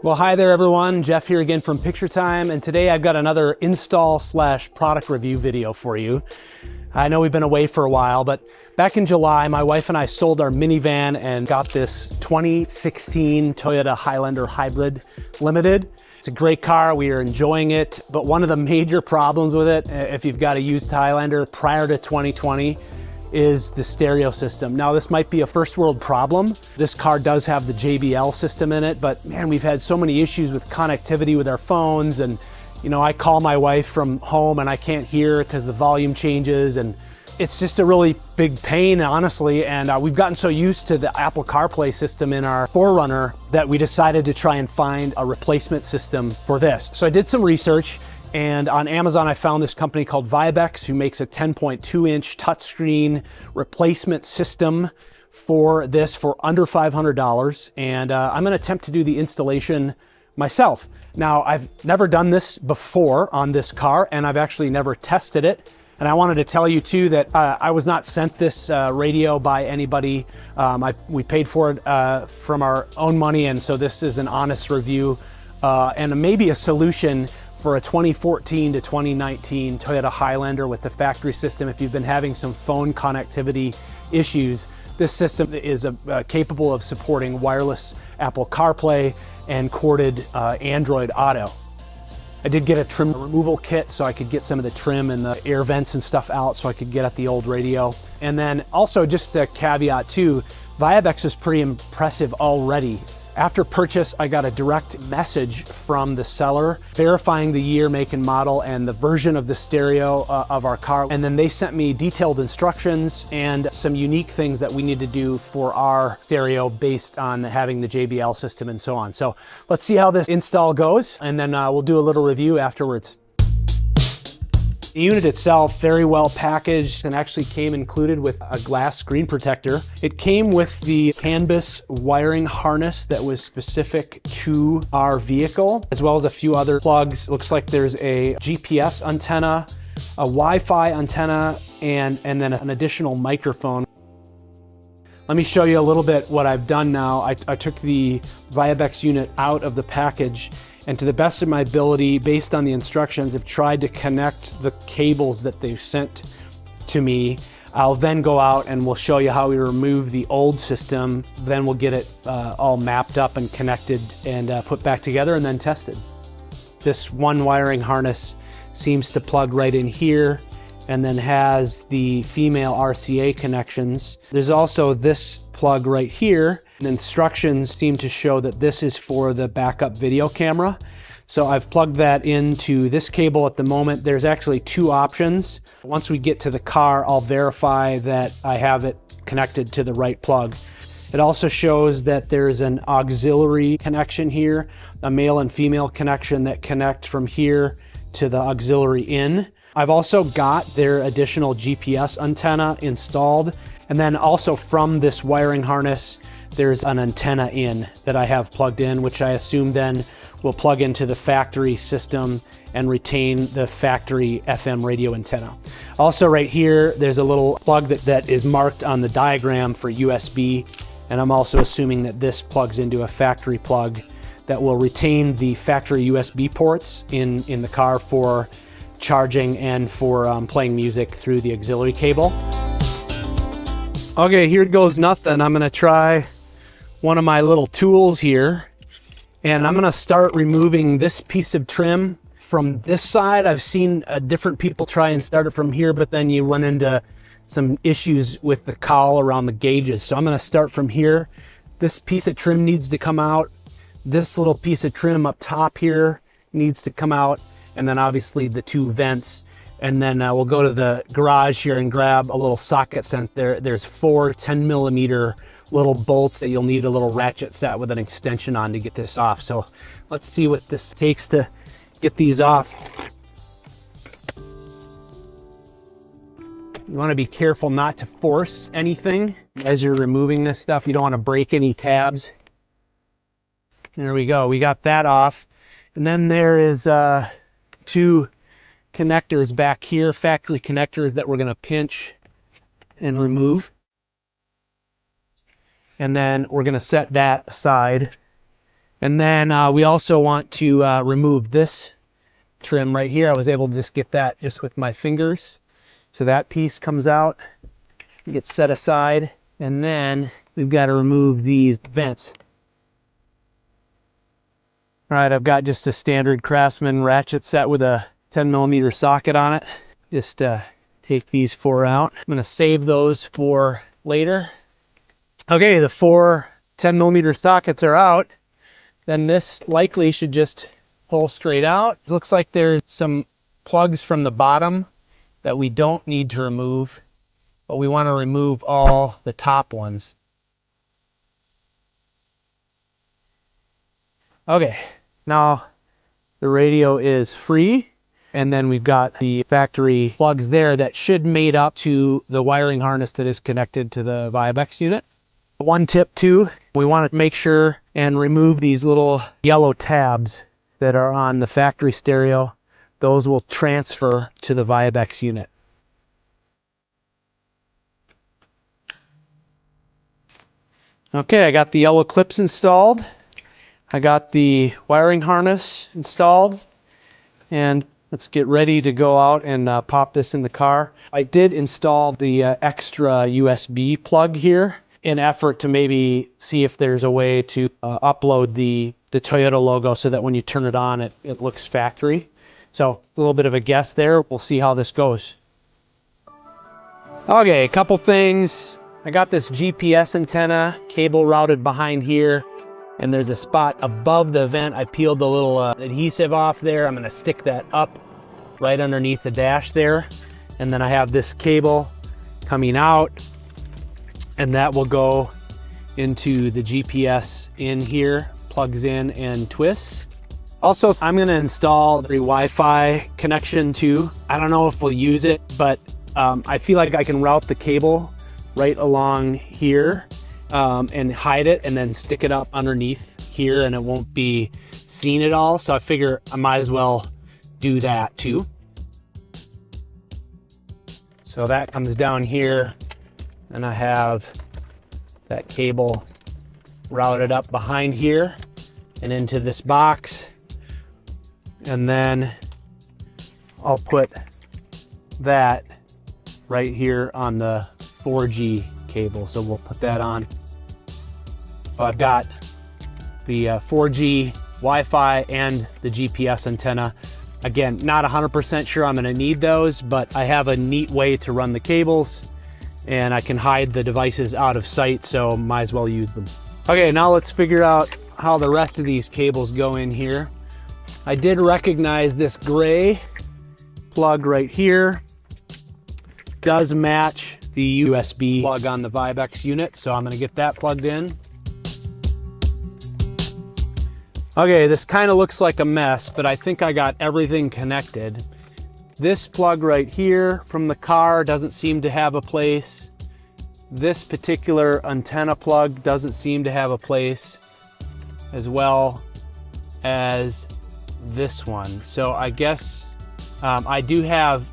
Well, hi there everyone, Jeff here again from Picture Time, and today I've got another install/product review video for you. I know we've been away for a while, but back in July, my wife and I sold our minivan and got this 2016 Toyota Highlander Hybrid Limited. It's a great car, we are enjoying it, but one of the major problems with it, if you've got a used Highlander prior to 2020, is the stereo system. Now this might be a first world problem. This car does have the JBL system in it, but man, we've had so many issues with connectivity with our phones, and you know, I call my wife from home and I can't hear because the volume changes, and it's just a really big pain, honestly. And we've gotten so used to the Apple CarPlay system in our 4Runner that we decided to try and find a replacement system for this. So I did some research, and on Amazon, I found this company called ViaBecs, who makes a 10.2-inch touchscreen replacement system for this for under $500. And I'm gonna attempt to do the installation myself. Now, I've never done this before on this car, and I've actually never tested it. And I wanted to tell you too that I was not sent this radio by anybody. We paid for it from our own money, and so this is an honest review and maybe a solution for a 2014 to 2019 Toyota Highlander with the factory system. If you've been having some phone connectivity issues, this system is capable of supporting wireless Apple CarPlay and corded Android Auto. I did get a trim removal kit so I could get some of the trim and the air vents and stuff out so I could get at the old radio. And then also, just a caveat too, ViaBecs is pretty impressive already. After purchase, I got a direct message from the seller verifying the year, make, and model and the version of the stereo of our car. And then they sent me detailed instructions and some unique things that we need to do for our stereo based on having the JBL system and so on. So let's see how this install goes, and then we'll do a little review afterwards. The unit itself, very well packaged, and actually came included with a glass screen protector. It came with the canvas wiring harness that was specific to our vehicle, as well as a few other plugs. Looks like there's a GPS antenna, a Wi-Fi antenna, and then an additional microphone. Let me show you a little bit what I've done now. I took the ViaBecs unit out of the package, and to the best of my ability, based on the instructions, have tried to connect the cables that they've sent to me. I'll then go out and we'll show you how we remove the old system. Then we'll get it all mapped up and connected and put back together and then tested. This one wiring harness seems to plug right in here and then has the female RCA connections. There's also this plug right here. The instructions seem to show that this is for the backup video camera. So I've plugged that into this cable at the moment. There's actually two options. Once we get to the car, I'll verify that I have it connected to the right plug. It also shows that there's an auxiliary connection here, a male and female connection that connect from here to the auxiliary in. I've also got their additional GPS antenna installed. And then also from this wiring harness, there's an antenna in that I have plugged in, which I assume then will plug into the factory system and retain the factory FM radio antenna. Also right here, there's a little plug that is marked on the diagram for USB. And I'm also assuming that this plugs into a factory plug that will retain the factory USB ports in the car for charging and for playing music through the auxiliary cable. Okay, here goes nothing. I'm gonna try one of my little tools here, and I'm gonna start removing this piece of trim from this side. I've seen different people try and start it from here, but then you run into some issues with the cowl around the gauges. So I'm gonna start from here. This piece of trim needs to come out. This little piece of trim up top here needs to come out. And then obviously the two vents. And then we'll go to the garage here and grab a little socket set. There's 4 10mm little bolts that you'll need a little ratchet set with an extension on to get this off. So let's see what this takes to get these off. You want to be careful not to force anything as you're removing this stuff. You don't want to break any tabs. There we go. We got that off. And then there is two connectors back here, factory connectors that we're going to pinch and remove. And then we're going to set that aside. And then we also want to remove this trim right here. I was able to just get that just with my fingers. So that piece comes out, gets set aside, and then we've got to remove these vents. All right, I've got just a standard Craftsman ratchet set with a 10mm socket on it. Just take these 4 out. I'm gonna save those for later. Okay, the 4 10mm sockets are out. Then this likely should just pull straight out. It looks like there's some plugs from the bottom that we don't need to remove, but we want to remove all the top ones. Okay, now the radio is free, and then we've got the factory plugs there that should mate up to the wiring harness that is connected to the ViaBecs unit. One tip too, we want to make sure and remove these little yellow tabs that are on the factory stereo. Those will transfer to the ViaBecs unit. Okay, I got the yellow clips installed. I got the wiring harness installed, and let's get ready to go out and pop this in the car. I did install the extra USB plug here in effort to maybe see if there's a way to upload the Toyota logo so that when you turn it on, it looks factory. So a little bit of a guess there. We'll see how this goes. Okay, a couple things. I got this GPS antenna cable routed behind here, and there's a spot above the vent. I peeled the little adhesive off there. I'm gonna stick that up right underneath the dash there. And then I have this cable coming out, and that will go into the GPS in here, plugs in and twists. Also, I'm gonna install the Wi-Fi connection too. I don't know if we'll use it, but I feel like I can route the cable right along here and hide it and then stick it up underneath here, and it won't be seen at all. So I figure I might as well do that too. So that comes down here, and I have that cable routed up behind here and into this box. And then I'll put that right here on the 4G cable. So we'll put that on. So I've got the 4G Wi-Fi and the GPS antenna. Again, not 100% sure I'm gonna need those, but I have a neat way to run the cables, and I can hide the devices out of sight, so might as well use them. Okay, now let's figure out how the rest of these cables go in here. I did recognize this gray plug right here. Does match the USB plug on the ViaBecs unit, so I'm gonna get that plugged in. Okay, this kind of looks like a mess, but I think I got everything connected. This plug right here from the car doesn't seem to have a place. This particular antenna plug doesn't seem to have a place, as well as this one. So I guess I do have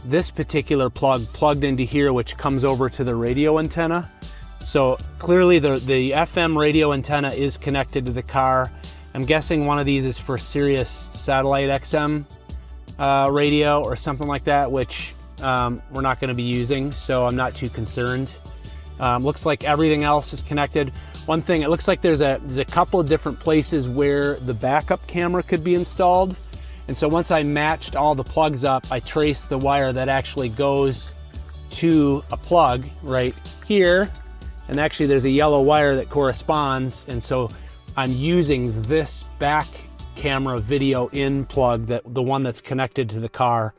this particular plug plugged into here, which comes over to the radio antenna. So clearly the FM radio antenna is connected to the car. I'm guessing one of these is for Sirius satellite XM radio or something like that, which we're not going to be using, so I'm not too concerned. Looks like everything else is connected. One thing, it looks like there's a couple of different places where the backup camera could be installed. And so once I matched all the plugs up, I traced the wire that actually goes to a plug right here. And actually there's a yellow wire that corresponds. And so I'm using this back camera video in plug, the one that's connected to the car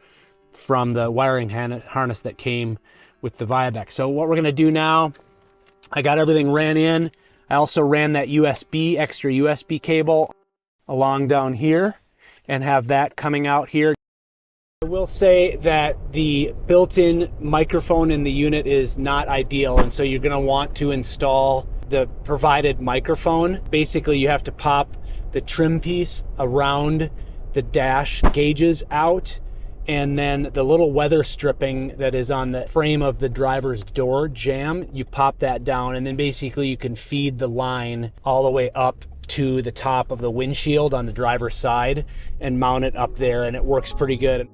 from the wiring harness that came with the ViaBecs. So what we're gonna do now, I got everything ran in. I also ran that extra USB cable along down here and have that coming out here. I will say that the built-in microphone in the unit is not ideal, and so you're gonna want to install the provided microphone. Basically, you have to pop the trim piece around the dash gauges out, and then the little weather stripping that is on the frame of the driver's door jamb, you pop that down, and then basically you can feed the line all the way up to the top of the windshield on the driver's side and mount it up there, and it works pretty good.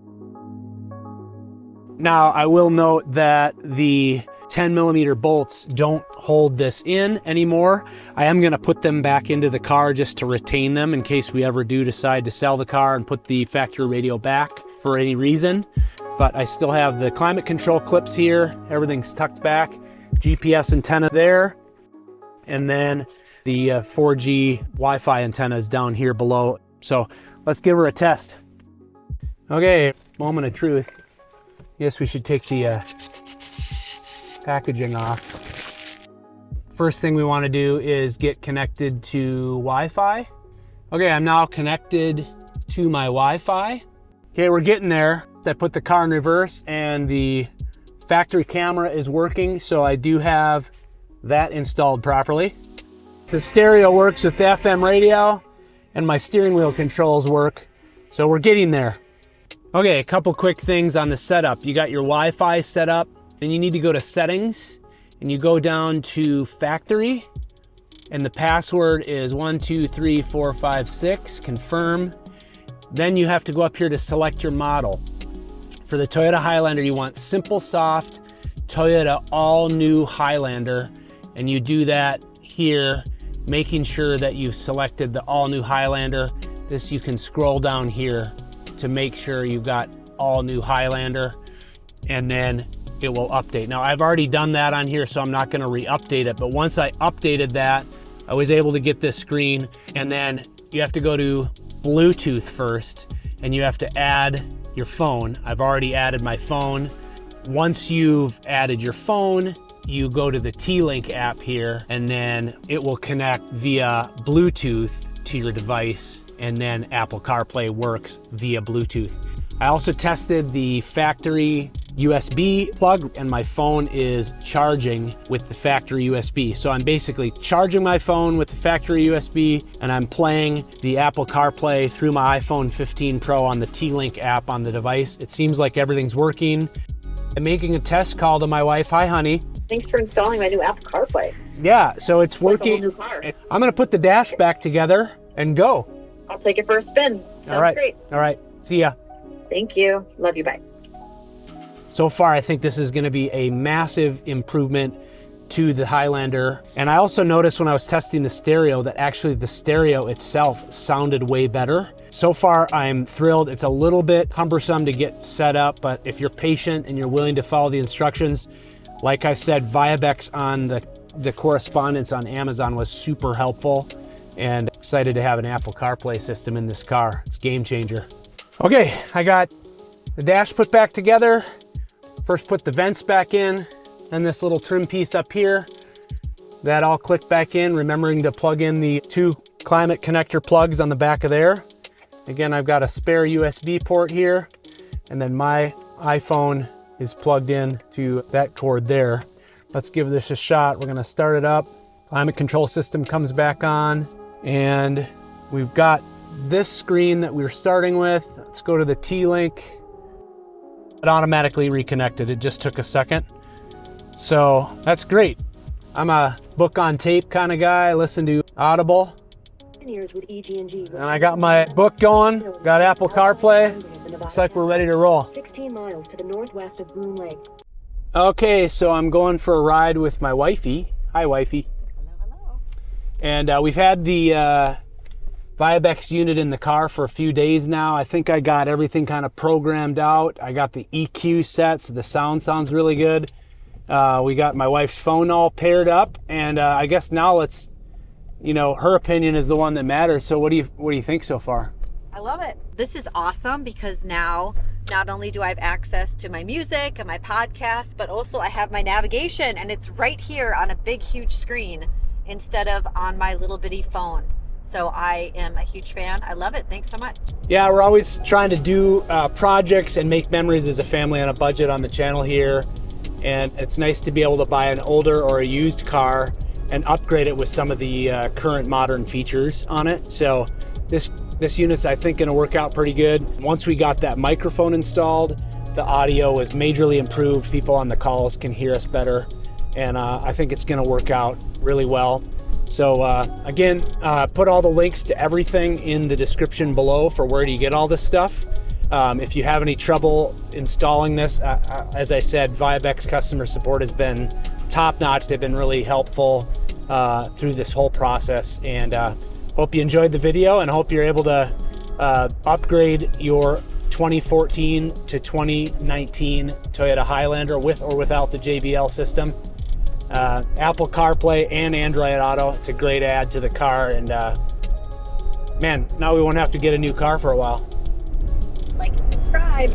Now, I will note that the 10mm bolts don't hold this in anymore. I am going to put them back into the car just to retain them in case we ever do decide to sell the car and put the factory radio back for any reason. But I still have the climate control clips here. Everything's tucked back. GPS antenna there. And then the 4G Wi-Fi antenna is down here below. So let's give her a test. Okay, moment of truth. Guess we should take the packaging off. First thing we want to do is get connected to Wi-Fi. Okay, I'm now connected to my Wi-Fi. Okay, we're getting there. I put the car in reverse and the factory camera is working, so I do have that installed properly. The stereo works with the FM radio and my steering wheel controls work, so we're getting there. Okay, a couple quick things on the setup. You got your Wi-Fi set up, then you need to go to settings and you go down to factory, and the password is 123456, confirm. Then you have to go up here to select your model. For the Toyota Highlander, you want Simple Soft Toyota All New Highlander, and you do that here, making sure that you've selected the All New Highlander. This, you can scroll down here to make sure you've got All New Highlander, and then it will update. Now, I've already done that on here, so I'm not going to re-update it, but once I updated that, I was able to get this screen, and then you have to go to Bluetooth first, and you have to add your phone. I've already added my phone. Once you've added your phone, you go to the T-Link app here, and then it will connect via Bluetooth to your device, and then Apple CarPlay works via Bluetooth. I also tested the factory USB plug, and my phone is charging with the factory USB. So I'm basically charging my phone with the factory USB, and I'm playing the Apple CarPlay through my iPhone 15 Pro on the T-Link app on the device. It seems like everything's working. I'm making a test call to my wife. Hi, honey. Thanks for installing my new Apple CarPlay. Yeah, so it's working. Like a whole new car. I'm gonna put the dash back together and go. I'll take it for a spin. Sounds great. All right, see ya. Thank you. Love you, bye. So far, I think this is gonna be a massive improvement to the Highlander. And I also noticed when I was testing the stereo that actually the stereo itself sounded way better. So far, I'm thrilled. It's a little bit cumbersome to get set up, but if you're patient and you're willing to follow the instructions, like I said, ViaBecs on the correspondence on Amazon was super helpful, and excited to have an Apple CarPlay system in this car. It's a game changer. Okay, I got the dash put back together. First put the vents back in, then this little trim piece up here. That all clicked back in, remembering to plug in the 2 climate connector plugs on the back of there. Again, I've got a spare USB port here, and then my iPhone is plugged in to that cord there. Let's give this a shot. We're gonna start it up. Climate control system comes back on, and we've got this screen that we were starting with. Let's go to the T-Link. It automatically reconnected. It just took a second. So that's great. I'm a book on tape kind of guy. I listen to Audible. And I got my book going, got Apple CarPlay. Looks like we're ready to roll. 16 miles to the northwest of Boone Lake. Okay, so I'm going for a ride with my wifey. Hi, wifey. Hello. And we've had the ViaBecs unit in the car for a few days now. I think I got everything kind of programmed out. I got the EQ set, so the sound sounds really good. We got my wife's phone all paired up, and I guess now let's, her opinion is the one that matters. So what do you think so far? I love it. This is awesome because now not only do I have access to my music and my podcast, but also I have my navigation, and it's right here on a big, huge screen instead of on my little bitty phone. So I am a huge fan. I love it. Thanks so much. Yeah, we're always trying to do projects and make memories as a family on a budget on the channel here. And it's nice to be able to buy an older or a used car and upgrade it with some of the current modern features on it. So this unit's, I think, gonna work out pretty good. Once we got that microphone installed, the audio was majorly improved. People on the calls can hear us better. And I think it's gonna work out really well. So again, put all the links to everything in the description below for where do you get all this stuff. If you have any trouble installing this, as I said, ViaBecs customer support has been top-notch. They've been really helpful through this whole process, and hope you enjoyed the video and hope you're able to upgrade your 2014 to 2019 Toyota Highlander with or without the JBL system. Apple CarPlay and Android Auto. It's a great add to the car, and man, now we won't have to get a new car for a while. Like and subscribe.